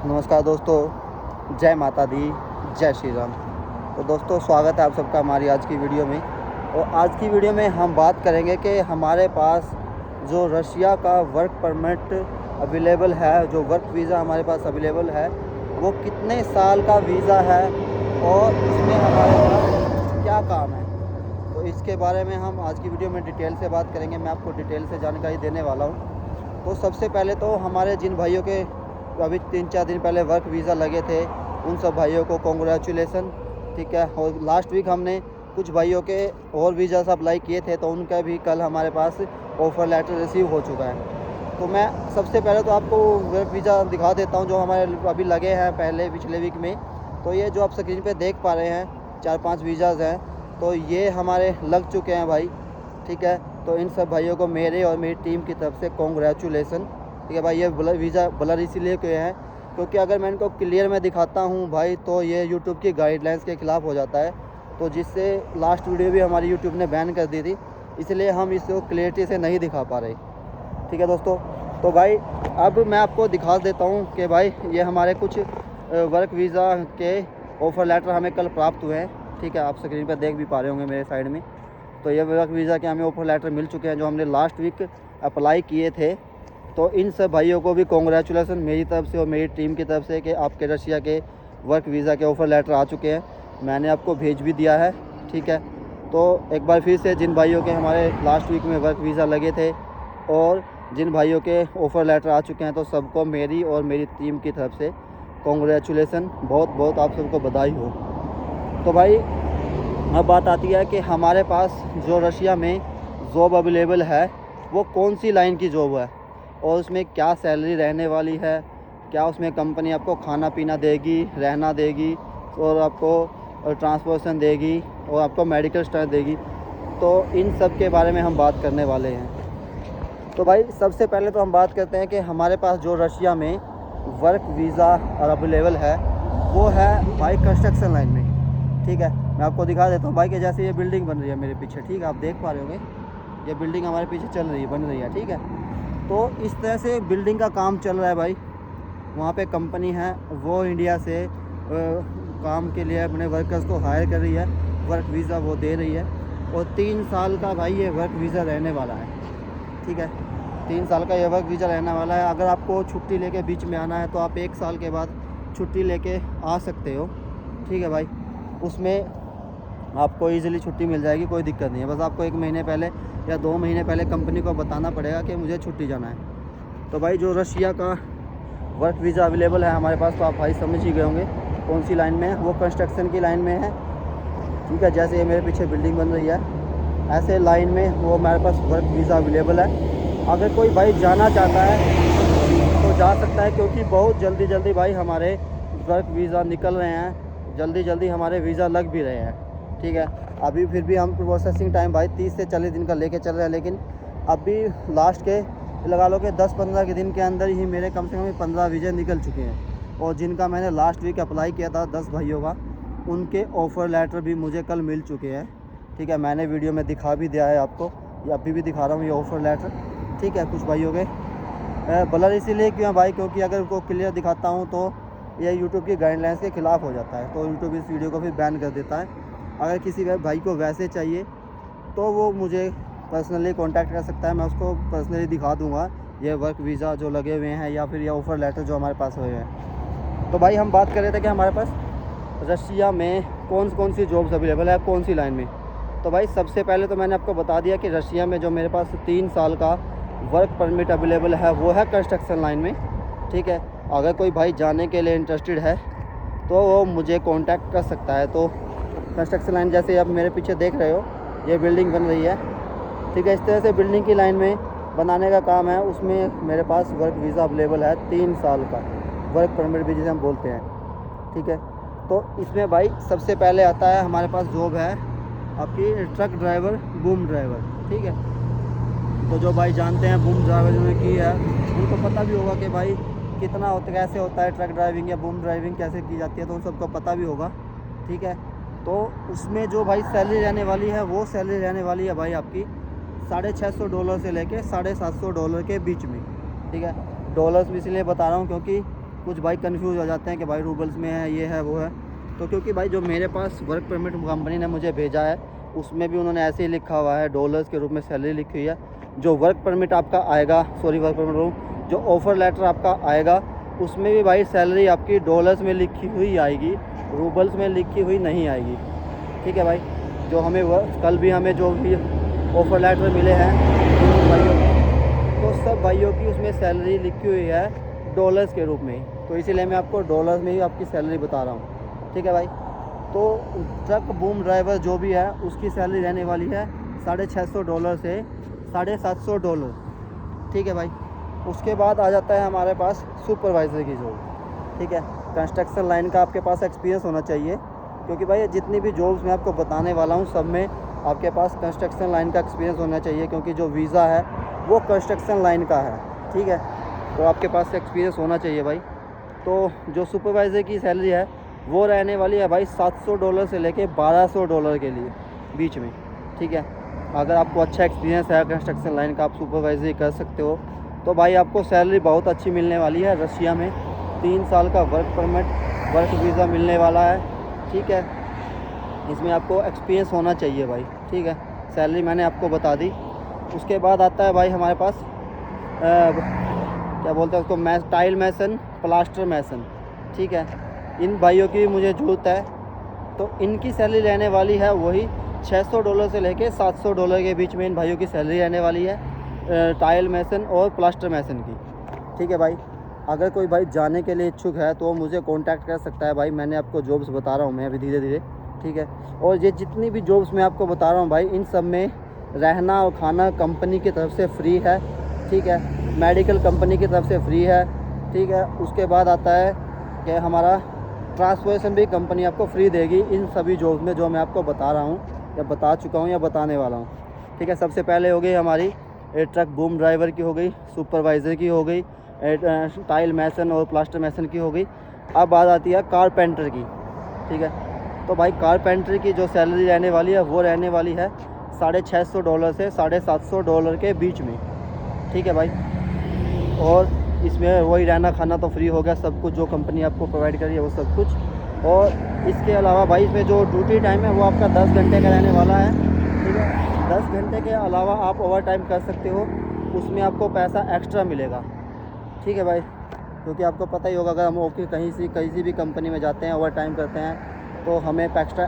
नमस्कार दोस्तों, जय माता दी, जय श्री राम। तो दोस्तों, स्वागत है आप सबका हमारी आज की वीडियो में। और आज की वीडियो में हम बात करेंगे कि हमारे पास जो रशिया का वर्क परमिट अवेलेबल है, जो वर्क वीज़ा हमारे पास अवेलेबल है, वो कितने साल का वीज़ा है और उसमें हमारे पास क्या काम है। तो इसके बारे में हम आज की वीडियो में डिटेल से बात करेंगे। मैं आपको डिटेल से जानकारी देने वाला हूँ। तो सबसे पहले तो हमारे जिन भाइयों के अभी 3-4 दिन पहले वर्क वीज़ा लगे थे, उन सब भाइयों को कॉन्ग्रेचुलेसन, ठीक है। और लास्ट वीक हमने कुछ भाइयों के और वीज़ा अप्लाई किए थे, तो उनका भी कल हमारे पास ऑफ़र लेटर रिसीव हो चुका है। तो मैं सबसे पहले तो आपको वर्क वीज़ा दिखा देता हूं जो हमारे अभी लगे हैं पिछले वीक में। तो ये जो आप स्क्रीन पे देख पा रहे हैं 4-5 वीज़ाज़ हैं, तो ये हमारे लग चुके हैं भाई, ठीक है। तो इन सब भाइयों को मेरे और मेरी टीम की तरफ से कॉन्ग्रेचुलेसन, ठीक है भाई। ये वीज़ा ब्लर इसीलिए किए हैं क्योंकि अगर मैं इनको क्लियर में दिखाता हूँ भाई, तो ये यूट्यूब की गाइडलाइंस के ख़िलाफ़ हो जाता है। तो जिससे लास्ट वीडियो भी हमारी यूट्यूब ने बैन कर दी थी, इसलिए हम इसको क्लियरिटी से नहीं दिखा पा रहे, ठीक है दोस्तों। तो भाई अब मैं आपको दिखा देता हूँ कि भाई ये हमारे कुछ वर्क वीज़ा के ऑफ़र लेटर हमें कल प्राप्त हुए हैं, ठीक है। आप स्क्रीन पर देख भी पा रहे होंगे मेरे साइड में। तो ये वर्क वीज़ा के हमें ऑफ़र लेटर मिल चुके हैं जो हमने लास्ट वीक अप्लाई किए थे। तो इन सब भाइयों को भी कॉन्ग्रेचुलेसन मेरी तरफ से और मेरी टीम की तरफ से कि आपके रशिया के वर्क वीज़ा के ऑफ़र लेटर आ चुके हैं। मैंने आपको भेज भी दिया है, ठीक है। तो एक बार फिर से जिन भाइयों के हमारे लास्ट वीक में वर्क वीज़ा लगे थे और जिन भाइयों के ऑफ़र लेटर आ चुके हैं, तो सबको मेरी और मेरी टीम की तरफ से कॉन्ग्रेचुलेसन, बहुत बहुत आप सबको बधाई हो। तो भाई अब बात आती है कि हमारे पास जो रशिया में जॉब अवेलेबल है वो कौन सी लाइन की जॉब है और उसमें क्या सैलरी रहने वाली है, क्या उसमें कंपनी आपको खाना पीना देगी, रहना देगी और आपको ट्रांसपोर्टेशन देगी और आपको मेडिकल स्टाफ देगी। तो इन सब के बारे में हम बात करने वाले हैं। तो भाई सबसे पहले तो हम बात करते हैं कि हमारे पास जो रशिया में वर्क वीज़ा अवेलेबल है वो है भाई कंस्ट्रक्शन लाइन में, ठीक है। मैं आपको दिखा देता हूँ भाई कि जैसे ये बिल्डिंग बन रही है मेरे पीछे, ठीक है, आप देख पा रहे होंगे ये बिल्डिंग हमारे पीछे चल रही है, बन रही है, ठीक है। तो इस तरह से बिल्डिंग का काम चल रहा है भाई। वहाँ पे कंपनी है वो इंडिया से काम के लिए अपने वर्कर्स को हायर कर रही है, वर्क वीज़ा वो दे रही है। और 3 साल का भाई ये वर्क वीज़ा रहने वाला है, ठीक है। 3 साल का ये वर्क वीज़ा रहने वाला है। अगर आपको छुट्टी लेके बीच में आना है तो आप 1 साल के बाद छुट्टी लेके आ सकते हो, ठीक है भाई। उसमें आपको ईज़िली छुट्टी मिल जाएगी, कोई दिक्कत नहीं है। बस आपको 1 महीने पहले या 2 महीने पहले कंपनी को बताना पड़ेगा कि मुझे छुट्टी जाना है। तो भाई जो रशिया का वर्क वीज़ा अवेलेबल है हमारे पास, तो आप भाई समझ ही गए होंगे कौन सी लाइन में है। वो कंस्ट्रक्शन की लाइन में है, ठीक है। जैसे ये मेरे पीछे बिल्डिंग बन रही है, ऐसे लाइन में वो हमारे पास वर्क वीज़ा अवेलेबल है। अगर कोई भाई जाना चाहता है तो जा सकता है, क्योंकि बहुत जल्दी भाई हमारे वर्क वीज़ा निकल रहे हैं, जल्दी हमारे वीज़ा लग भी रहे हैं, ठीक है। अभी फिर भी हम प्रोसेसिंग टाइम भाई 30 से 40 दिन का लेके चल रहे हैं, लेकिन अभी लास्ट के लगा लो कि 10-15 के दिन के अंदर ही मेरे कम से कम 15 वीज़े निकल चुके हैं। और जिनका मैंने लास्ट वीक अप्लाई किया था 10 भाइयों का, उनके ऑफ़र लेटर भी मुझे कल मिल चुके हैं, ठीक है। मैंने वीडियो में दिखा भी दिया है आपको, ये अभी भी दिखा रहा हूँ ये ऑफ़र लेटर, ठीक है। कुछ भाइयों के ब्लर इसीलिए क्यों भाई, क्योंकि अगर उनको क्लियर दिखाता हूँ तो ये यूट्यूब की गाइडलाइंस के ख़िलाफ़ हो जाता है, तो यूट्यूब इस वीडियो को फिर बैन कर देता है। अगर किसी भाई को वैसे चाहिए तो वो मुझे पर्सनली कांटेक्ट कर सकता है, मैं उसको पर्सनली दिखा दूंगा ये वर्क वीज़ा जो लगे हुए हैं या फिर ये ऑफ़र लेटर जो हमारे पास हुए हैं। तो भाई हम बात कर रहे थे कि हमारे पास रशिया में कौन सी जॉब्स अवेलेबल है, कौन सी लाइन में। तो भाई सबसे पहले तो मैंने आपको बता दिया कि रशिया में जो मेरे पास 3 साल का वर्क परमिट अवेलेबल है वो है कंस्ट्रक्शन लाइन में, ठीक है। अगर कोई भाई जाने के लिए इंटरेस्टेड है तो वो मुझे कॉन्टैक्ट कर सकता है। तो कंस्ट्रक्शन लाइन जैसे आप मेरे पीछे देख रहे हो ये बिल्डिंग बन रही है, ठीक है। इस तरह से बिल्डिंग की लाइन में बनाने का काम है, उसमें मेरे पास वर्क वीज़ा अवेलेबल है 3 साल का, वर्क परमिट भी जिसे हम बोलते हैं, ठीक है। तो इसमें भाई सबसे पहले आता है हमारे पास जॉब है आपकी ट्रक ड्राइवर, बूम ड्राइवर, ठीक है। तो जो भाई जानते हैं बूम ड्राइवर जिन्होंने की है उनको पता भी होगा कि भाई कितना होता, कैसे होता है ट्रक ड्राइविंग या बूम ड्राइविंग कैसे की जाती है, तो उन सबको पता भी होगा, ठीक है। तो उसमें जो भाई सैलरी रहने वाली है वो सैलरी रहने वाली है भाई आपकी $650 से लेके $750 के बीच में, ठीक है। डॉलर्स भी इसलिए बता रहा हूँ क्योंकि कुछ भाई कंफ्यूज हो जाते हैं कि भाई रूबल्स में है, ये है, वो है। तो क्योंकि भाई जो मेरे पास वर्क परमिट कंपनी ने मुझे भेजा है उसमें भी उन्होंने ऐसे ही लिखा हुआ है, डॉलर्स के रूप में सैलरी लिखी हुई है। जो वर्क परमिट आपका आएगा, वर्क परमिट जो ऑफ़र लेटर आपका आएगा उसमें भी भाई सैलरी आपकी डॉलर्स में लिखी हुई आएगी, रूबल्स में लिखी हुई नहीं आएगी। ठीक है भाई, जो हमें कल भी हमें जो भी ऑफ़र लेटर मिले हैं भाइयों तो सब भाइयों की उसमें सैलरी लिखी हुई है डॉलर्स के रूप में। तो इसीलिए मैं आपको डॉलर्स में ही आपकी सैलरी बता रहा हूँ। ठीक है भाई, तो ट्रक बूम ड्राइवर जो भी है उसकी सैलरी रहने वाली है $650 से $750। ठीक है भाई, उसके बाद आ जाता है हमारे पास सुपरवाइज़र की जॉब। ठीक है, कंस्ट्रक्शन लाइन का आपके पास एक्सपीरियंस होना चाहिए, क्योंकि भाई जितनी भी जॉब्स मैं आपको बताने वाला हूँ सब में आपके पास कंस्ट्रक्शन लाइन का एक्सपीरियंस होना चाहिए, क्योंकि जो वीज़ा है वो कंस्ट्रक्शन लाइन का है। ठीक है, तो आपके पास एक्सपीरियंस होना चाहिए भाई। तो जो सुपरवाइज़र की सैलरी है वो रहने वाली है भाई $700 से लेके $1200 के लिए बीच में। ठीक है, अगर आपको अच्छा एक्सपीरियंस है कंस्ट्रक्शन लाइन का, आप सुपरवाइजरी कर सकते हो, तो भाई आपको सैलरी बहुत अच्छी मिलने वाली है। रशिया में 3 साल का वर्क परमिट, वर्क वीज़ा मिलने वाला है। ठीक है, इसमें आपको एक्सपीरियंस होना चाहिए भाई। ठीक है, सैलरी मैंने आपको बता दी। उसके बाद आता है भाई हमारे पास क्या बोलते हैं उसको, टाइल मैसन, प्लास्टर मैसन। ठीक है, इन भाइयों की मुझे ज़रूरत है, तो इनकी सैलरी रहने वाली है वही $600 से लेके $700 के बीच में इन भाइयों की सैलरी रहने वाली है, टाइल मैसन और प्लास्टर मैसन की। ठीक है भाई, अगर कोई भाई जाने के लिए इच्छुक है तो मुझे कांटेक्ट कर सकता है भाई। मैंने आपको जॉब्स बता रहा हूँ मैं अभी धीरे धीरे। ठीक है, और ये जितनी भी जॉब्स मैं आपको बता रहा हूँ भाई, इन सब में रहना और खाना कंपनी की तरफ से फ्री है। ठीक है, मेडिकल कंपनी की तरफ से फ्री है। ठीक है, उसके बाद आता है कि हमारा ट्रांसपोर्टेशन भी कंपनी आपको फ्री देगी इन सभी जॉब्स में जो मैं आपको बता रहा हूँ या बता चुका हूँ या बताने वाला हूँ। ठीक है, सबसे पहले हो गई हमारी ट्रक बूम ड्राइवर की, हो गई सुपरवाइज़र की, हो गई टाइल मैसन और प्लास्टर मैसन की, हो गई। अब बात आती है कारपेंटर की। ठीक है, तो भाई कारपेंटर की जो सैलरी रहने वाली है वो रहने वाली है $650 से $750 के बीच में। ठीक है भाई, और इसमें वही रहना खाना तो फ्री हो गया, सब कुछ जो कंपनी आपको प्रोवाइड करी है वो सब कुछ। और इसके अलावा भाई इसमें जो ड्यूटी टाइम है वो आपका 10 घंटे का रहने वाला है। ठीक है, 10 घंटे के अलावा आप ओवर टाइम कर सकते हो, उसमें आपको पैसा एक्स्ट्रा मिलेगा। ठीक है भाई, क्योंकि आपको पता ही होगा अगर हम ऑफिस कहीं भी कंपनी में जाते हैं, ओवर टाइम करते हैं तो हमें पैसा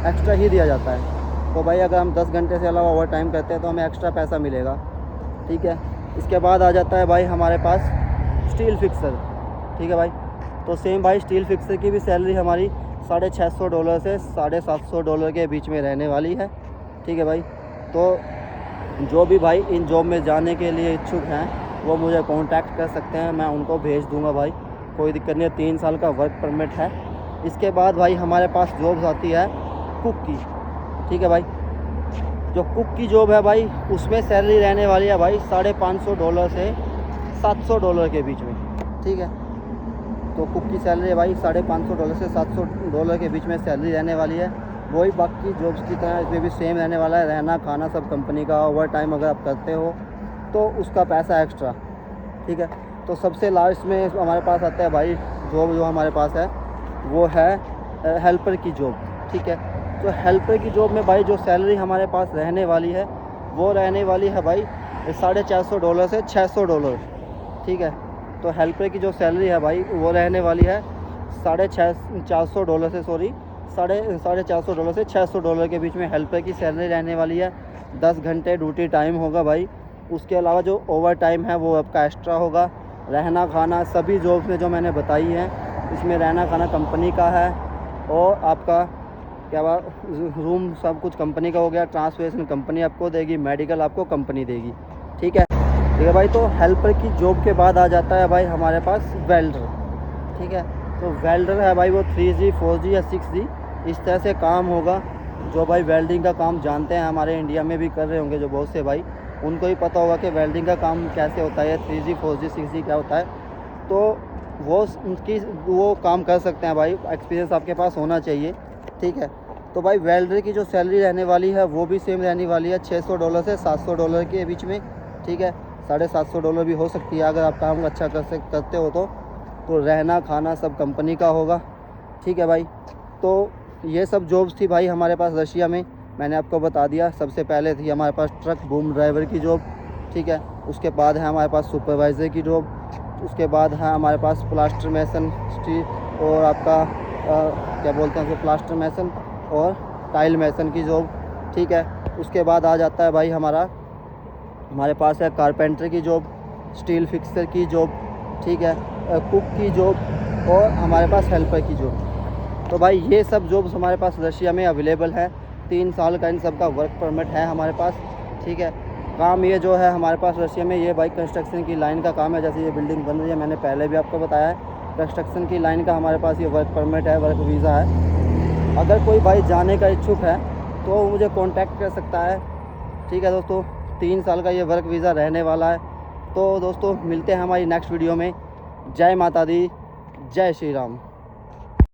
एक्स्ट्रा ही दिया जाता है। तो भाई अगर हम 10 घंटे से अलावा ओवर टाइम करते हैं तो हमें एक्स्ट्रा पैसा मिलेगा। ठीक है, इसके बाद आ जाता है भाई हमारे पास स्टील फिक्सर। ठीक है भाई, तो सेम भाई स्टील फिक्सर की भी सैलरी हमारी $650 से $750 के बीच में रहने वाली है। ठीक है भाई, तो जो भी भाई इन जॉब में जाने के लिए इच्छुक हैं वो मुझे कांटेक्ट कर सकते हैं, मैं उनको भेज दूंगा भाई, कोई दिक्कत नहीं है। 3 साल का वर्क परमिट है। इसके बाद भाई हमारे पास जॉब्स आती है कुक की। ठीक है भाई, जो कुक की जॉब है भाई उसमें सैलरी रहने वाली है भाई $550 से $700 के बीच में। ठीक है, तो कुक की सैलरी है भाई $550 से $700 के बीच में सैलरी रहने वाली है। वही बाकी जॉब्स की तरह इसमें भी सेम रहने वाला है, रहना खाना सब कंपनी का। ओवर टाइम अगर आप करते हो तो उसका पैसा एक्स्ट्रा। ठीक है, तो सबसे लास्ट में हमारे पास आता है भाई जॉब जो हमारे पास है वो है हेल्पर की जॉब। ठीक है, तो हेल्पर की जॉब में भाई जो सैलरी हमारे पास रहने वाली है वो रहने वाली है भाई $450 से $600। ठीक है, तो हेल्पर की जो सैलरी है भाई वो रहने वाली है $450 से $450 से $600 के बीच में हेल्पर की सैलरी रहने वाली है। 10 घंटे ड्यूटी टाइम होगा भाई। उसके अलावा जो ओवर टाइम है वो आपका एक्स्ट्रा होगा। रहना खाना सभी जॉब्स में जो मैंने बताई हैं इसमें रहना खाना कंपनी का है, और आपका क्या बात रूम सब कुछ कंपनी का हो गया। ट्रांसपोर्टेशन कंपनी आपको देगी, मेडिकल आपको कंपनी देगी। ठीक है भाई, तो हेल्पर की जॉब के बाद आ जाता है भाई हमारे पास वेल्डर। ठीक है, तो वेल्डर है भाई वो 3G 4G या 6G इस तरह से काम होगा। जो भाई वेल्डिंग का काम जानते हैं, हमारे इंडिया में भी कर रहे होंगे जो बहुत से भाई, उनको ही पता होगा कि वेल्डिंग का काम कैसे होता है, 3G 4G 6G क्या होता है। तो वो काम कर सकते हैं भाई, एक्सपीरियंस आपके पास होना चाहिए। ठीक है, तो भाई वेल्डर की जो सैलरी रहने वाली है वो भी सेम रहने वाली है $600 से $700 के बीच में। ठीक है, $750 भी हो सकती है अगर आप काम अच्छा करते हो तो रहना खाना सब कंपनी का होगा। ठीक है भाई। तो ये सब जॉब्स थी भाई हमारे पास रशिया में, मैंने आपको बता दिया। सबसे पहले थी हमारे पास ट्रक बूम ड्राइवर की जॉब, ठीक है। उसके बाद है हमारे पास सुपरवाइज़र की जॉब, उसके बाद है हमारे पास प्लास्टर मेसन स्टील और आपका क्या बोलते हैं उसको, प्लास्टर मेसन और टाइल मेसन की जॉब, ठीक है। उसके बाद आ जाता है भाई हमारे पास है कारपेंटर की जॉब, स्टील फिक्सर की जॉब, ठीक है, कुक की जॉब और हमारे पास हेल्पर की जॉब। तो भाई ये सब जॉब्स हमारे पास रशिया में अवेलेबल है। 3 साल का इन सब का वर्क परमिट है हमारे पास, ठीक है। काम ये जो है हमारे पास रशिया में, ये भाई कंस्ट्रक्शन की लाइन का काम है। जैसे ये बिल्डिंग बन रही है, मैंने पहले भी आपको बताया है, कंस्ट्रक्शन की लाइन का हमारे पास ये वर्क परमिट है, वर्क वीज़ा है। अगर कोई भाई जाने का इच्छुक है तो मुझे कांटेक्ट कर सकता है, ठीक है दोस्तों। 3 साल का ये वर्क वीज़ा रहने वाला है। तो दोस्तों मिलते हैं हमारी नेक्स्ट वीडियो में। जय माता दी, जय श्री राम।